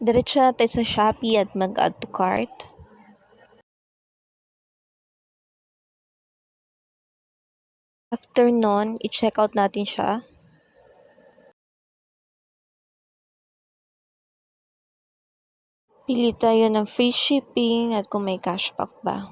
Diretso natin sa Shopee at mag-add to cart. After nun, i-check out natin siya. Pili tayo ng free shipping at kung may cashback ba.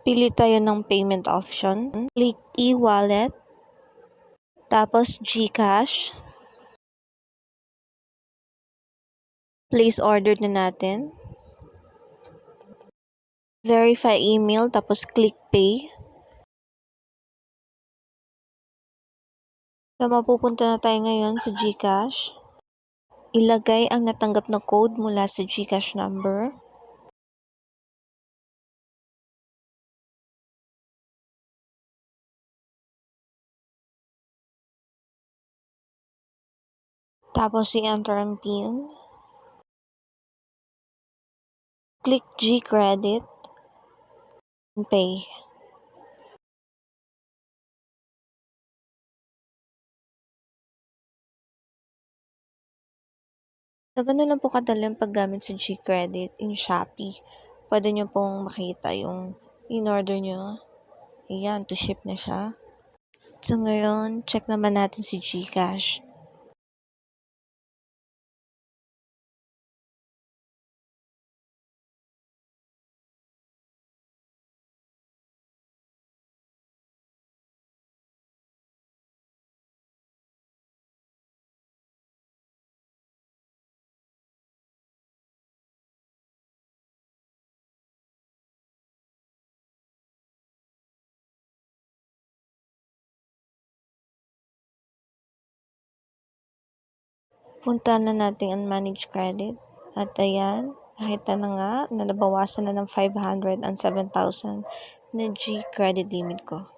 Pili tayo ng payment option. Click e-wallet. Tapos GCash. Place order na natin. Verify email, tapos click pay. So, mapupunta na tayo ngayon sa GCash. Ilagay ang natanggap na code mula sa GCash number. Tapos i-enter ang PIN. Click GCredit. Pay. So, ganun lang po kadali ang paggamit sa GCredit in Shopee. Pwede nyo pong makita yung in-order nyo. Ayan, to ship na siya. So, ngayon, check naman natin si GCash. Punta na natin ang manage credit. At ayan, nakita na nga na nabawasan na ng 500 ang 7,000 na GCredit limit ko.